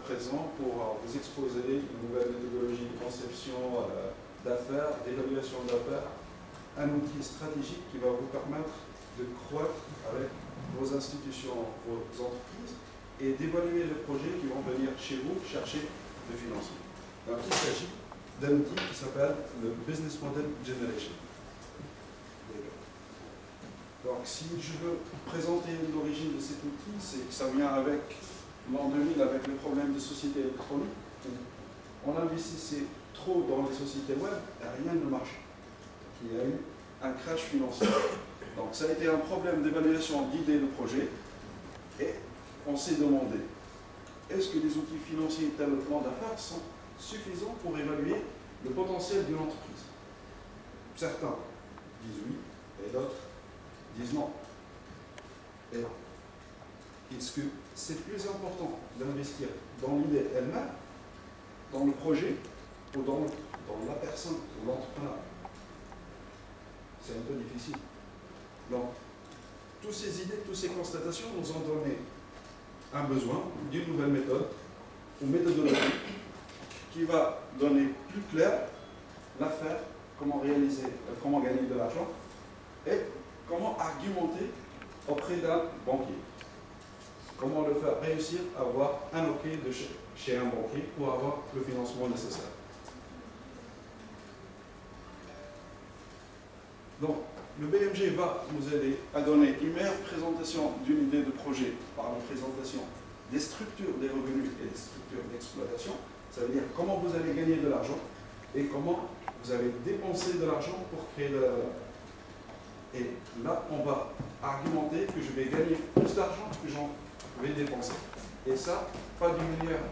présent pour vous exposer une nouvelle méthodologie de conception d'affaires, d'évaluation d'affaires, un outil stratégique qui va vous permettre de croître avec vos institutions, vos entreprises, et d'évaluer les projets qui vont venir chez vous chercher le financement. Donc il s'agit d'un outil qui s'appelle le Business Model Generation. Donc si je veux présenter l'origine de cet outil, c'est que ça vient avec l'an 2000, avec le problème des sociétés électroniques. On investissait trop dans les sociétés web et rien ne marchait. Il y a eu un crash financier. Donc ça a été un problème d'évaluation d'idées de projet et on s'est demandé, est-ce que les outils financiers tels le plan d'affaires sont suffisants pour évaluer le potentiel d'une entreprise? Certains disent oui et d'autres disent non. Et est-ce que c'est plus important d'investir dans l'idée elle-même, dans le projet, ou dans la personne, ou l'entrepreneur? C'est un peu difficile. Donc, toutes ces idées, toutes ces constatations nous ont donné un besoin d'une nouvelle méthode, ou méthodologie, qui va donner plus clair l'affaire, comment réaliser, comment gagner de l'argent, et comment argumenter auprès d'un banquier. Comment le faire réussir à avoir un OK de chez un banquier pour avoir le financement nécessaire. Donc, le BMG va nous aider à donner une meilleure présentation d'une idée de projet par la présentation des structures des revenus et des structures d'exploitation. Ça veut dire comment vous allez gagner de l'argent et comment vous allez dépenser de l'argent pour créer de la valeur. Et là, on va argumenter que je vais gagner plus d'argent que j'en vais dépenser. Et ça, pas d'une manière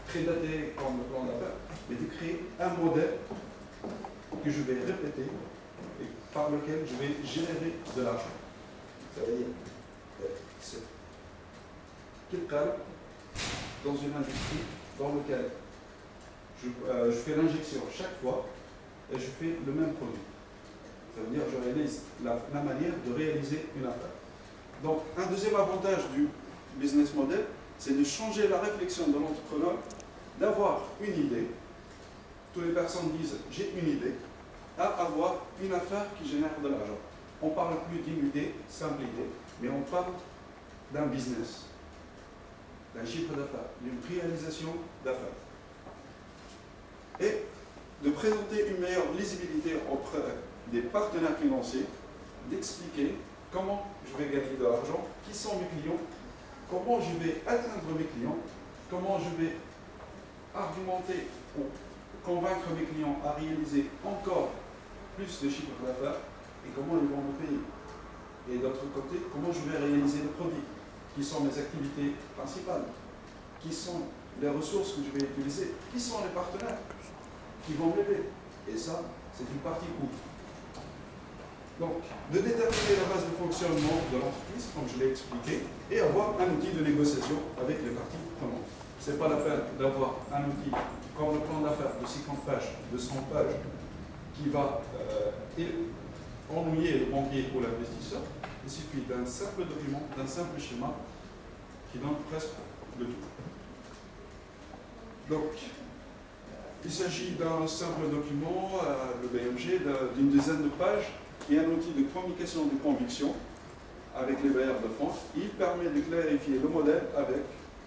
très datée comme le plan d'affaires, mais de créer un modèle que je vais répéter et par lequel je vais générer de l'argent. Ça veut dire, c'est quelqu'un dans une industrie dans laquelle je fais l'injection chaque fois et je fais le même produit. Ça veut dire que je réalise la manière de réaliser une affaire. Donc, un deuxième avantage du business model, c'est de changer la réflexion de l'entrepreneur, d'avoir une idée. Toutes les personnes disent « j'ai une idée », à avoir une affaire qui génère de l'argent. On ne parle plus d'une idée, simple idée, mais on parle d'un business, d'un chiffre d'affaires, d'une réalisation d'affaires. Et de présenter une meilleure lisibilité auprès des partenaires financiers, d'expliquer comment je vais gagner de l'argent, qui sont mes clients, comment je vais atteindre mes clients, comment je vais argumenter ou convaincre mes clients à réaliser encore plus de chiffre d'affaires et comment ils vont me payer. Et d'autre côté, comment je vais réaliser le produit, qui sont mes activités principales, qui sont les ressources que je vais utiliser, qui sont les partenaires qui vont m'aider. Et ça, c'est une partie coût. Donc, de déterminer la base de fonctionnement de l'entreprise, comme je l'ai expliqué, et avoir un outil de négociation avec les parties prenantes. Ce n'est pas la peine d'avoir un outil comme le plan d'affaires de 50 pages, de 100 pages, qui va ennuyer le banquier ou l'investisseur. Il suffit d'un simple document, d'un simple schéma, qui donne presque le tout. Donc, il s'agit d'un simple document, le BMG, d'une dizaine de pages, qui est un outil de communication de conviction avec les bailleurs de fonds. Il permet de clarifier le modèle avec,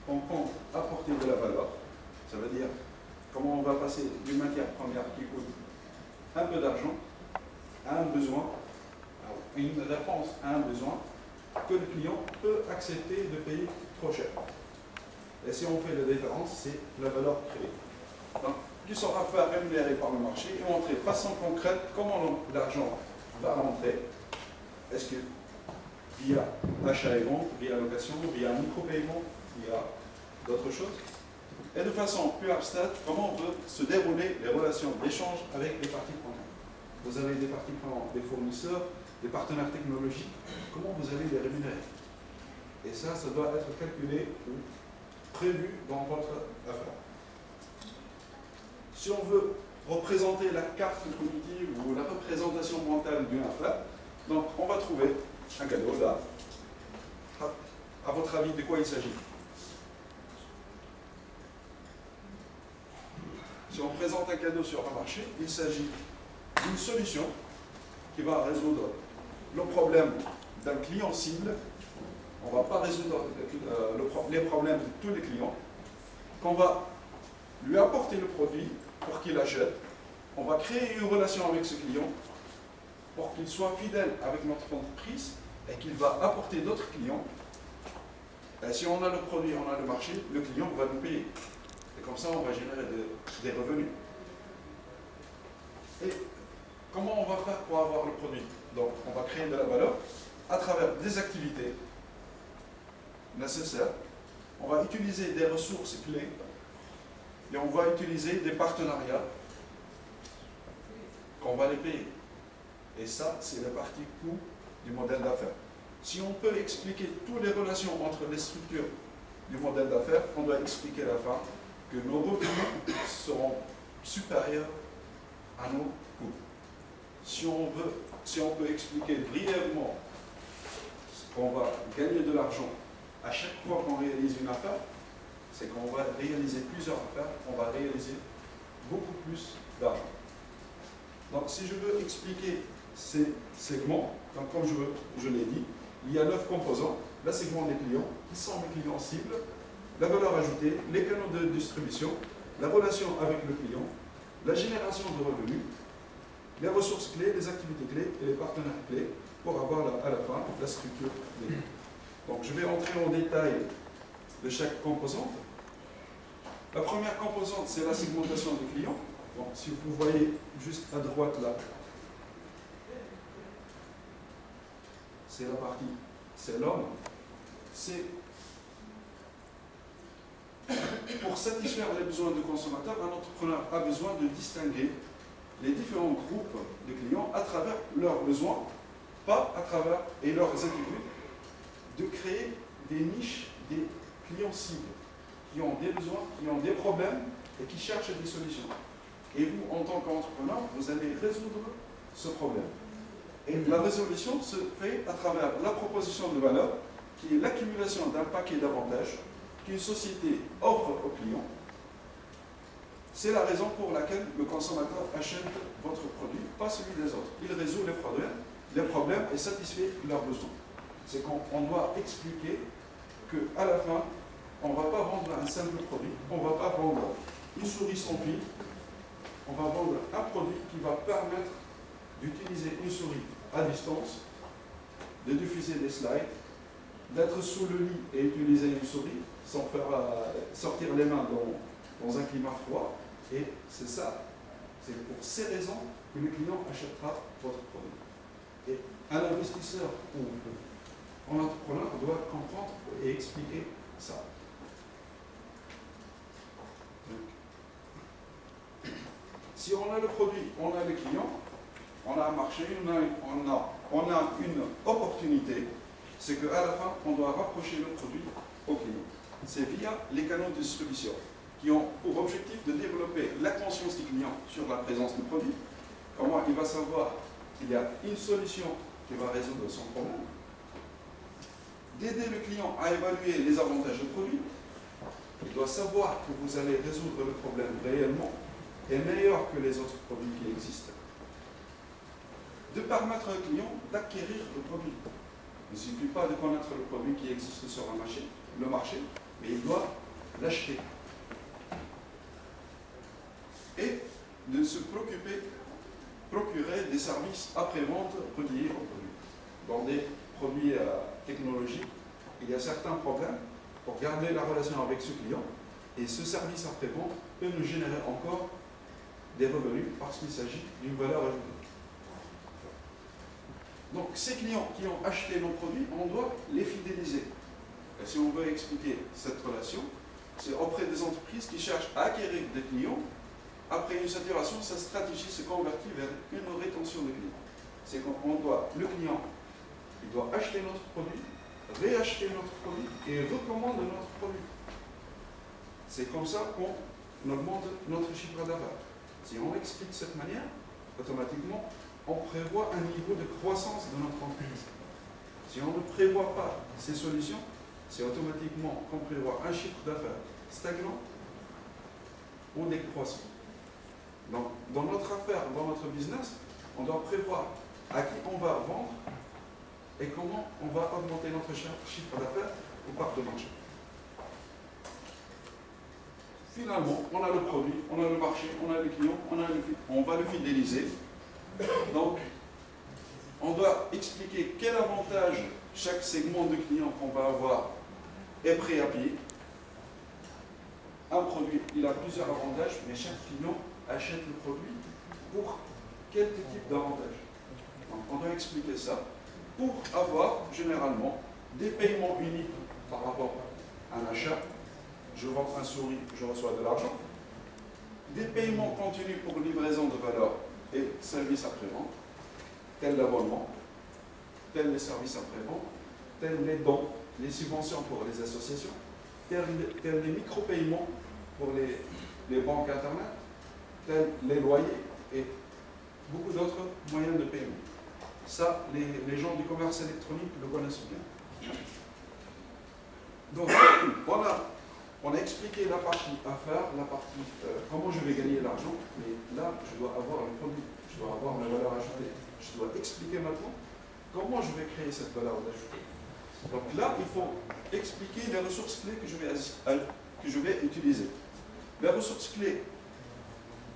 on compte apporter de la valeur. Ça veut dire comment on va passer d'une matière première qui coûte un peu d'argent à un besoin, une réponse à un besoin que le client peut accepter de payer trop cher. Et si on fait la différence, c'est la valeur créée. Donc, qui sera pas rémunéré par le marché et montrer de façon concrète comment l'argent va rentrer. Est-ce que via achat et vente, via location, via micro-paiement, via d'autres choses? Et de façon plus abstraite, comment on peut se dérouler les relations d'échange avec les parties prenantes. Vous avez des parties prenantes, des fournisseurs, des partenaires technologiques, comment vous allez les rémunérer? Et ça doit être calculé ou prévu dans votre affaire. Si on veut représenter la carte cognitive ou la représentation mentale d'une affaire, donc on va trouver un cadeau là. À votre avis, de quoi il s'agit? Si on présente un cadeau sur un marché, il s'agit d'une solution qui va résoudre le problème d'un client cible. On ne va pas résoudre les problèmes de tous les clients. Qu'on va lui apporter le produit pour qu'il achète. On va créer une relation avec ce client pour qu'il soit fidèle avec notre entreprise et qu'il va apporter d'autres clients. Et si on a le produit, on a le marché, le client va nous payer. Et comme ça, on va générer des revenus. Et comment on va faire pour avoir le produit? Donc, on va créer de la valeur à travers des activités nécessaires. On va utiliser des ressources clés et on va utiliser des partenariats qu'on va les payer. Et ça, c'est la partie coût du modèle d'affaires. Si on peut expliquer toutes les relations entre les structures du modèle d'affaires, on doit expliquer à la fin que nos revenus seront supérieurs à nos coûts. Si on peut expliquer brièvement qu'on va gagner de l'argent à chaque fois qu'on réalise une affaire, c'est qu'on va réaliser plusieurs affaires, on va réaliser beaucoup plus d'argent. Donc si je veux expliquer ces segments, donc comme je l'ai dit, il y a 9 composants: le segment des clients, qui sont les clients cibles, la valeur ajoutée, les canaux de distribution, la relation avec le client, la génération de revenus, les ressources clés, les activités clés et les partenaires clés pour avoir à la fin la structure des clients. Donc je vais entrer en détail de chaque composante. La première composante, c'est la segmentation des clients. Bon, si vous voyez juste à droite là, c'est la partie, c'est l'homme. C'est pour satisfaire les besoins du consommateur, un entrepreneur a besoin de distinguer les différents groupes de clients à travers leurs besoins, pas à travers et leurs attitudes, de créer des niches, des clients cibles qui ont des besoins, qui ont des problèmes et qui cherchent des solutions. Et vous, en tant qu'entrepreneur, vous allez résoudre ce problème. Et la résolution se fait à travers la proposition de valeur, qui est l'accumulation d'un paquet d'avantages qu'une société offre aux clients. C'est la raison pour laquelle le consommateur achète votre produit, pas celui des autres. Il résout les problèmes et satisfait leurs besoins. C'est qu'on doit expliquer qu'à la fin, on ne va pas vendre un simple produit, on ne va pas vendre une souris sans fil, on va vendre un produit qui va permettre d'utiliser une souris à distance, de diffuser des slides, d'être sous le lit et utiliser une souris sans faire sortir les mains dans un climat froid. Et c'est ça, c'est pour ces raisons que le client achètera votre produit. Et un investisseur ou un entrepreneur doit comprendre et expliquer ça. Donc, si on a le produit, on a le client, on a un marché, on a une opportunité, c'est qu'à la fin, on doit rapprocher le produit au client. C'est via les canaux de distribution qui ont pour objectif de développer la conscience du client sur la présence du produit, comment il va savoir qu'il y a une solution qui va résoudre son problème, d'aider le client à évaluer les avantages du produit. Il doit savoir que vous allez résoudre le problème réellement et meilleur que les autres produits qui existent. De permettre au client d'acquérir le produit. Il ne suffit pas de connaître le produit qui existe sur le marché, mais il doit l'acheter. Et de se procurer des services après-vente reliés au produit. Dans des produits technologiques, il y a certains problèmes pour garder la relation avec ce client, et ce service après-vente peut nous générer encore des revenus parce qu'il s'agit d'une valeur ajoutée. Donc ces clients qui ont acheté nos produits, on doit les fidéliser. Et si on veut expliquer cette relation, c'est auprès des entreprises qui cherchent à acquérir des clients. Après une saturation, sa stratégie se convertit vers une rétention de clients. C'est qu'on doit, le client, il doit acheter notre produit, réacheter notre produit et recommander notre produit. C'est comme ça qu'on augmente notre chiffre d'affaires. Si on explique de cette manière, automatiquement, on prévoit un niveau de croissance de notre entreprise. Si on ne prévoit pas ces solutions, c'est automatiquement qu'on prévoit un chiffre d'affaires stagnant ou décroissant. Donc, dans notre affaire, dans notre business, on doit prévoir à qui on va vendre et comment on va augmenter notre chiffre d'affaires ou part de marché. Finalement, on a le produit, on a le marché, on a le client, on va le fidéliser. Donc, on doit expliquer quel avantage chaque segment de clients qu'on va avoir est prêt à payer. Un produit, il a plusieurs avantages, mais chaque client achète le produit pour quel type d'avantage. Donc, on doit expliquer ça pour avoir généralement des paiements uniques par rapport à un achat. Je vends un souris, je reçois de l'argent. Des paiements continus pour livraison de valeur et services après-vente, tels l'abonnement, tels les services après-vente, tels les dons, les subventions pour les associations, tels les micro-paiements pour les banques internet, tels les loyers et beaucoup d'autres moyens de paiement. Ça, les gens du commerce électronique le connaissent bien. Donc, on a expliqué la partie affaires, la partie comment je vais gagner l'argent, mais là, je dois avoir le produit, je dois avoir la valeur ajoutée. Je dois expliquer maintenant comment je vais créer cette valeur ajoutée. Donc là, il faut expliquer les ressources clés que je vais utiliser. Les ressources clés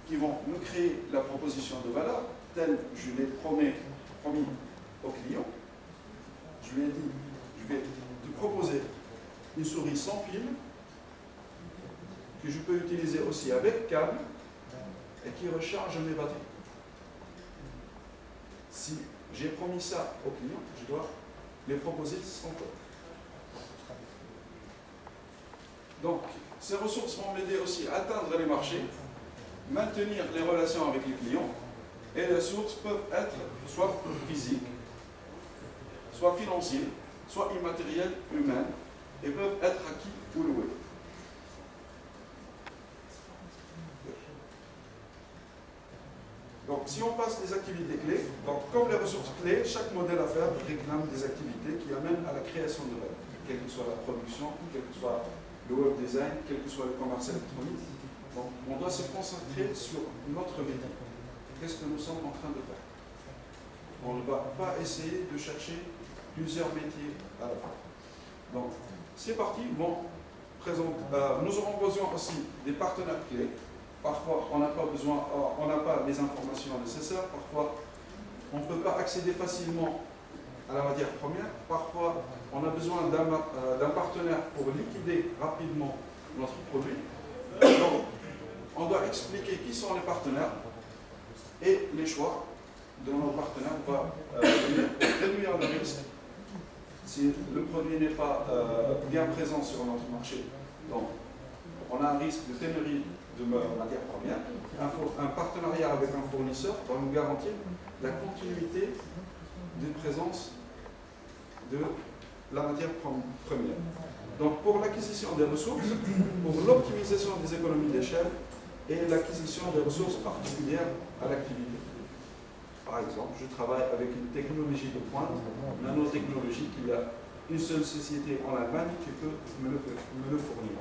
qui vont me créer la proposition de valeur, telle je l'ai promis au client. Je lui ai dit, je vais te proposer une souris sans fil, que je peux utiliser aussi avec câble et qui recharge mes batteries. Si j'ai promis ça au client, je dois les proposer sans code. Donc, ces ressources vont m'aider aussi à atteindre les marchés, maintenir les relations avec les clients, et les ressources peuvent être soit physiques, soit financières, soit immatérielles, humaines, et peuvent être acquis ou loués. Donc, si on passe les activités clés, donc, comme les ressources clés, chaque modèle d'affaires réclame des activités qui amènent à la création de valeur, quelle que soit la production, quel que soit le web design, quel que soit le commerce électronique. Donc, on doit se concentrer sur notre métier. Qu'est-ce que nous sommes en train de faire? On ne va pas essayer de chercher plusieurs métiers à la fois. Donc, ces parties vont présenter. Nous aurons besoin aussi des partenaires clés. Parfois, on n'a pas les informations nécessaires. Parfois, on ne peut pas accéder facilement à la matière première. Parfois, on a besoin d'un partenaire pour liquider rapidement notre produit. Donc, on doit expliquer qui sont les partenaires et les choix de nos partenaires va réduire le risque si le produit n'est pas bien présent sur notre marché. Donc, on a un risque de pénurie de matières premières. Un partenariat avec un fournisseur va nous garantir la continuité de présence de la matière première. Donc, pour l'acquisition des ressources, pour l'optimisation des économies d'échelle et l'acquisition des ressources particulières à l'activité. Par exemple, je travaille avec une technologie de pointe, nanotechnologie, qu'il y a une seule société en Allemagne qui peut me le fournir.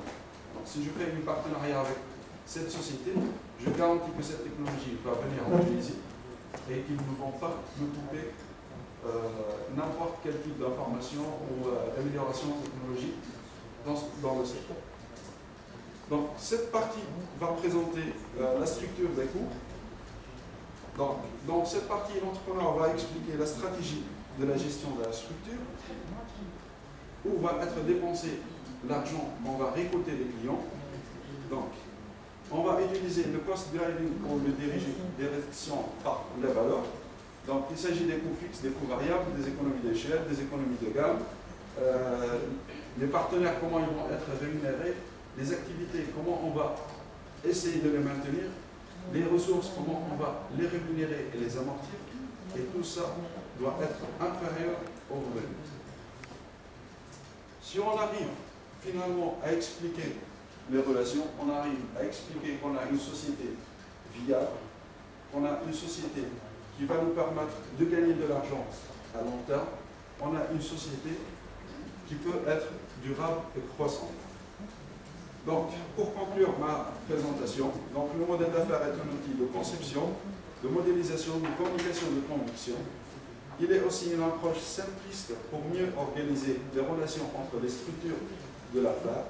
Donc, si je fais un partenariat avec cette société, je garantis que cette technologie va venir en Tunisie et qu'ils ne vont pas me couper n'importe quel type d'information ou d'amélioration technologique dans le secteur. Donc, cette partie va présenter la structure des coûts. Donc, dans cette partie, l'entrepreneur va expliquer la stratégie de la gestion de la structure, où va être dépensé l'argent qu'on va récolter des clients. Donc, on va utiliser le cost driving pour le direction par les valeurs. Donc, il s'agit des coûts fixes, des coûts variables, des économies d'échelle, des économies de gamme, les partenaires, comment ils vont être rémunérés, les activités, comment on va essayer de les maintenir, les ressources, comment on va les rémunérer et les amortir, et tout ça doit être inférieur aux revenus. Si on arrive finalement à expliquer les relations, on arrive à expliquer qu'on a une société viable, qu'on a une société qui va nous permettre de gagner de l'argent à long terme, on a une société qui peut être durable et croissante. Donc, pour conclure ma présentation, donc, le modèle d'affaires est un outil de conception, de modélisation, de communication, de conviction. Il est aussi une approche simpliste pour mieux organiser les relations entre les structures de l'affaire.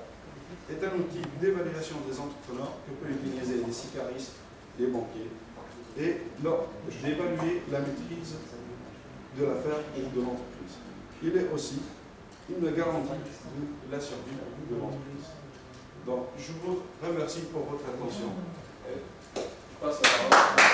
Est un outil d'évaluation des entrepreneurs que peuvent utiliser les sicaristes, les banquiers, et d'évaluer la maîtrise de l'affaire ou de l'entreprise. Il est aussi une garantie de la survie de l'entreprise. Donc, je vous remercie pour votre attention. Et je passe la parole.